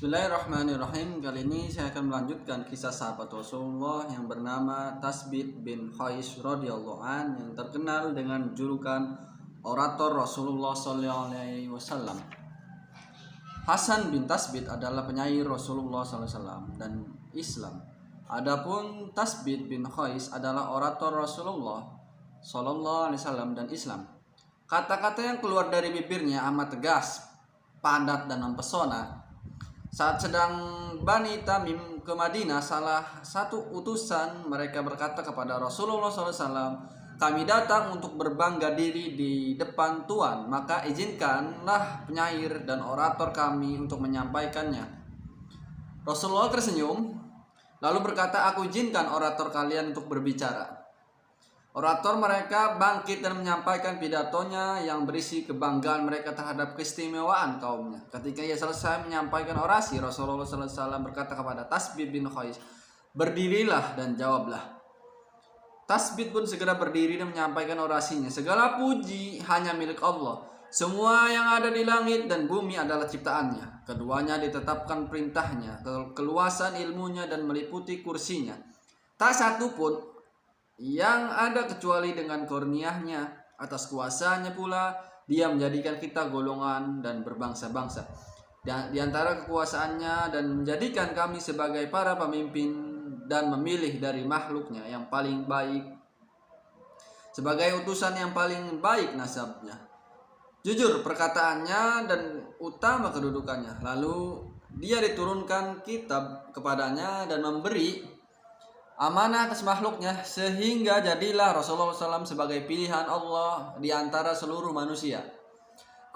Bismillahirrahmanirrahim. Kali ini saya akan melanjutkan kisah sahabat Rasulullah yang bernama Tasbit bin Qais radhiyallahu an, yang terkenal dengan julukan orator Rasulullah SAW. Hasan bin Tasbit adalah penyair Rasulullah SAW dan Islam. Adapun Tasbit bin Qais adalah orator Rasulullah SAW dan Islam. Kata-kata yang keluar dari bibirnya amat tegas, padat dan mempesona. Saat sedang Bani Tamim ke Madinah, salah satu utusan mereka berkata kepada Rasulullah SAW, "Kami datang untuk berbangga diri di depan Tuan, maka izinkanlah penyair dan orator kami untuk menyampaikannya." Rasulullah tersenyum, lalu berkata, "Aku izinkan orator kalian untuk berbicara." Orator mereka bangkit dan menyampaikan pidatonya yang berisi kebanggaan mereka terhadap keistimewaan kaumnya. Ketika ia selesai menyampaikan orasi, Rasulullah SAW berkata kepada Tasbit bin Qais, "Berdirilah dan jawablah." Tasbit pun segera berdiri dan menyampaikan orasinya. "Segala puji hanya milik Allah. Semua yang ada di langit dan bumi adalah ciptaannya. Keduanya ditetapkan perintahnya, keluasan ilmunya dan meliputi kursinya. Tak satu pun yang ada kecuali dengan kurniahnya. Atas kuasanya pula dia menjadikan kita golongan dan berbangsa-bangsa. Di antara kekuasaannya dan menjadikan kami sebagai para pemimpin dan memilih dari makhluknya yang paling baik sebagai utusan yang paling baik nasabnya. Jujur perkataannya dan utama kedudukannya. Lalu dia diturunkan kitab kepadanya dan memberi amanah atas makhluknya, sehingga jadilah Rasulullah SAW sebagai pilihan Allah di antara seluruh manusia.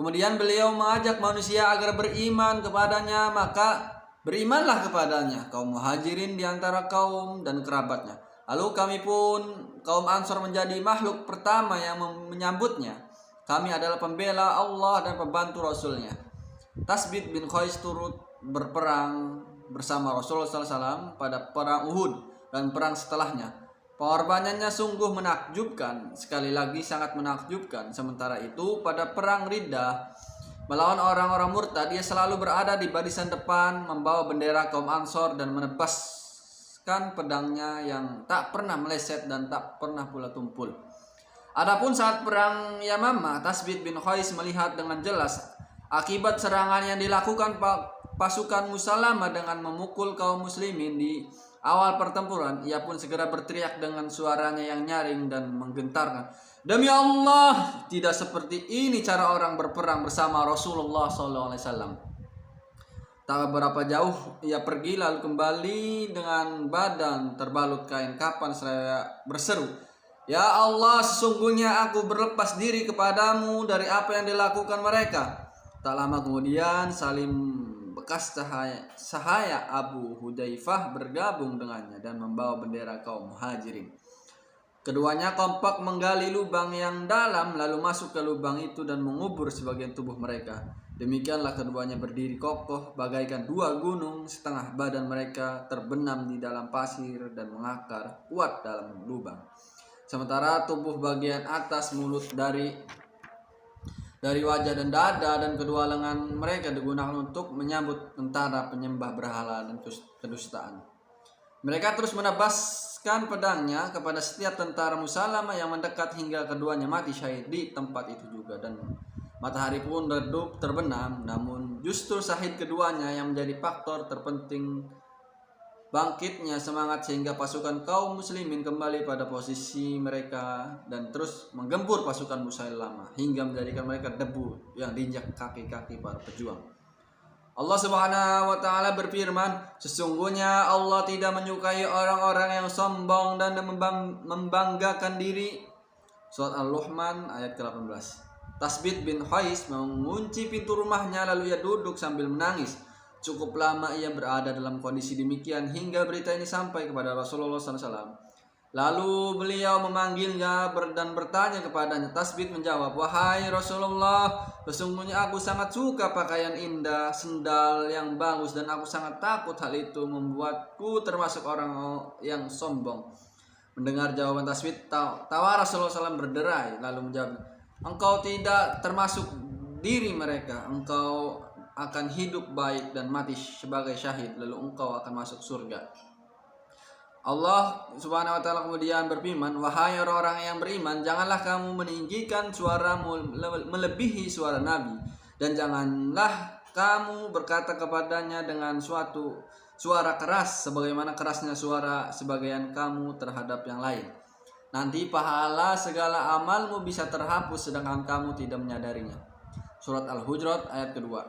Kemudian beliau mengajak manusia agar beriman kepadanya, maka berimanlah kepadanya kaum muhajirin di antara kaum dan kerabatnya. Lalu kami pun kaum Ansor menjadi makhluk pertama yang menyambutnya. Kami adalah pembela Allah dan pembantu Rasulnya. Tasbit bin Qais turut berperang bersama Rasulullah SAW pada perang Uhud dan perang setelahnya. Pengorbanannya sungguh menakjubkan, sekali lagi sangat menakjubkan. Sementara itu pada perang Riddah melawan orang-orang murtad, dia selalu berada di barisan depan membawa bendera kaum Ansor dan menebaskan pedangnya yang tak pernah meleset dan tak pernah pula tumpul. Adapun saat perang Yamamah, Tasbit bin Qais melihat dengan jelas akibat serangan yang dilakukan pasukan Musalamah dengan memukul kaum muslimin di awal pertempuran. Ia pun segera berteriak dengan suaranya yang nyaring dan menggentarkan, "Demi Allah, tidak seperti ini cara orang berperang bersama Rasulullah SAW." Tak beberapa jauh ia pergi lalu kembali dengan badan terbalut kain kapan seraya berseru, "Ya Allah, sesungguhnya aku berlepas diri kepadamu dari apa yang dilakukan mereka." Tak lama kemudian Salim bekas sahaya Abu Hudzaifah bergabung dengannya dan membawa bendera kaum muhajirin. Keduanya kompak menggali lubang yang dalam lalu masuk ke lubang itu dan mengubur sebagian tubuh mereka. Demikianlah keduanya berdiri kokoh bagaikan dua gunung, setengah badan mereka terbenam di dalam pasir dan mengakar kuat dalam lubang. Sementara tubuh bagian atas mulut dari wajah dan dada dan kedua lengan mereka digunakan untuk menyambut tentara penyembah berhala dan kedustaan. Mereka terus menebaskan pedangnya kepada setiap tentara Musalamah yang mendekat hingga keduanya mati syahid di tempat itu juga, dan matahari pun redup terbenam. Namun justru syahid keduanya yang menjadi faktor terpenting bangkitnya semangat sehingga pasukan kaum muslimin kembali pada posisi mereka dan terus menggempur pasukan Musailamah hingga menjadikan mereka debu yang diinjak kaki-kaki para pejuang. Allah Subhanahu wa taala berfirman, "Sesungguhnya Allah tidak menyukai orang-orang yang sombong dan membanggakan diri." Surat Al-Luqman ayat ke-18. Tasbit bin Qais mengunci pintu rumahnya lalu ia duduk sambil menangis. Cukup lama ia berada dalam kondisi demikian hingga berita ini sampai kepada Rasulullah SAW. Lalu beliau memanggilnya dan bertanya kepadanya. Tasbit menjawab, "Wahai Rasulullah, sesungguhnya aku sangat suka pakaian indah, sendal yang bagus, dan aku sangat takut hal itu membuatku termasuk orang yang sombong." Mendengar jawaban Tasbit, tawa Rasulullah SAW berderai lalu menjawab, "Engkau tidak termasuk diri mereka. Engkau akan hidup baik dan mati sebagai syahid, lalu engkau akan masuk surga. Allah Subhanahu wa taala kemudian berfirman, wahai orang-orang yang beriman, janganlah kamu meninggikan suaramu melebihi suara Nabi, dan janganlah kamu berkata kepadanya dengan suatu suara keras sebagaimana kerasnya suara sebagian kamu terhadap yang lain. Nanti pahala segala amalmu bisa terhapus sedangkan kamu tidak menyadarinya. Surat Al-Hujurat ayat kedua.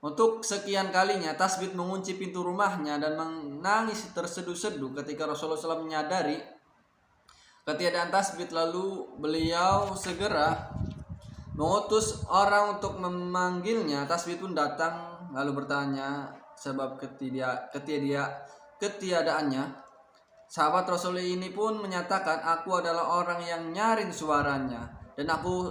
Untuk sekian kalinya Tasbit mengunci pintu rumahnya dan menangis terseduh-seduh ketika Rasulullah SAW menyadari ketiadaan Tasbit. Lalu beliau segera mengutus orang untuk memanggilnya. Tasbit pun datang lalu bertanya sebab ketiadaannya. Sahabat Rasul ini pun menyatakan, aku adalah orang yang nyaring suaranya dan aku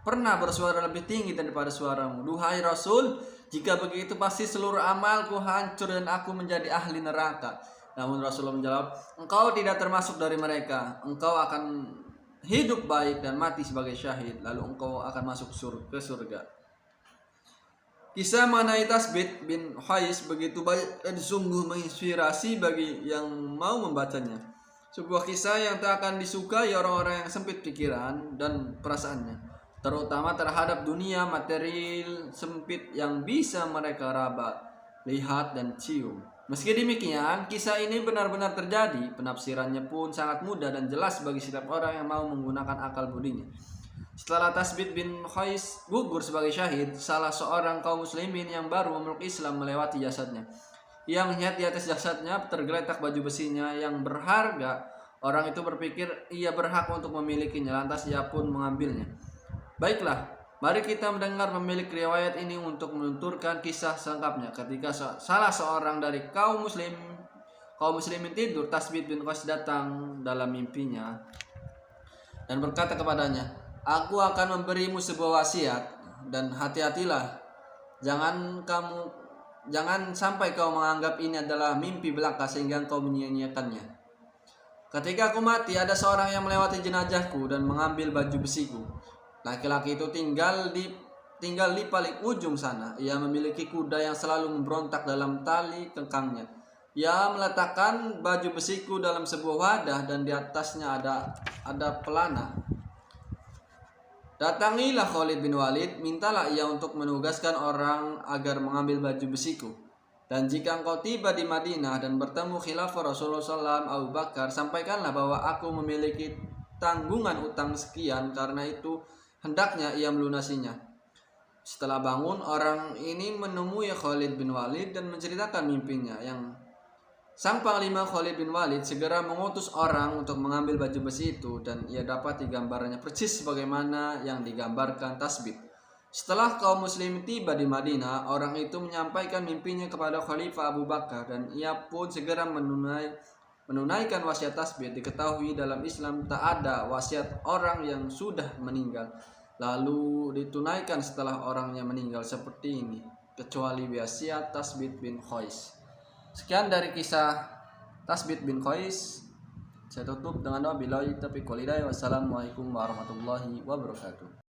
pernah bersuara lebih tinggi daripada suaramu. Duhai Rasul, jika begitu pasti seluruh amalku hancur dan aku menjadi ahli neraka. Namun Rasulullah menjawab, engkau tidak termasuk dari mereka. Engkau akan hidup baik dan mati sebagai syahid, lalu engkau akan masuk ke surga. Kisah mengenai Tasbit bin Qais begitu banyak dan sungguh menginspirasi bagi yang mau membacanya. Sebuah kisah yang tak akan disukai orang-orang yang sempit pikiran dan perasaannya, terutama terhadap dunia material sempit yang bisa mereka raba, lihat dan cium. Meski demikian, kisah ini benar-benar terjadi. Penafsirannya pun sangat mudah dan jelas bagi setiap orang yang mau menggunakan akal budinya. Setelah Tasbit bin Qais gugur sebagai syahid, salah seorang kaum muslimin yang baru memeluk Islam melewati jasadnya. Ia melihat di atas jasadnya tergeletak baju besinya yang berharga. Orang itu berpikir ia berhak untuk memilikinya, lantas ia pun mengambilnya. Baiklah, mari kita mendengar pemilik riwayat ini untuk menuturkan kisah selengkapnya. Ketika salah seorang dari kaum muslimin tidur, Tasbit bin Qais datang dalam mimpinya dan berkata kepadanya, aku akan memberimu sebuah wasiat dan hati-hatilah, jangan sampai kau menganggap ini adalah mimpi belaka sehingga kau menyia-nyiakannya. Ketika aku mati, ada seorang yang melewati jenazahku dan mengambil baju besiku. Laki-laki itu tinggal di paling ujung sana. Ia memiliki kuda yang selalu memberontak dalam tali kekangnya. Ia meletakkan baju besiku dalam sebuah wadah dan di atasnya ada pelana. Datangilah Khalid bin Walid, mintalah ia untuk menugaskan orang agar mengambil baju besiku. Dan jika engkau tiba di Madinah dan bertemu khilafah Rasulullah SAW Abu Bakar, sampaikanlah bahwa aku memiliki tanggungan utang sekian, karena itu hendaknya ia melunasinya. Setelah bangun, orang ini menemui Khalid bin Walid dan menceritakan mimpinya. Sang panglima Khalid bin Walid segera mengutus orang untuk mengambil baju besi itu, dan ia dapati gambarannya persis sebagaimana yang digambarkan Tasbit. Setelah kaum muslim tiba di Madinah, orang itu menyampaikan mimpinya kepada Khalifah Abu Bakar dan ia pun segera menunaikan wasiat Tasbit. Diketahui dalam Islam tak ada wasiat orang yang sudah meninggal lalu ditunaikan setelah orangnya meninggal seperti ini, kecuali wasiat Tasbit bin Qais. Sekian dari kisah Tasbit bin Qais. Saya tutup dengan doa billahi taufiq wal hidayah. Wassalamualaikum warahmatullahi wabarakatuh.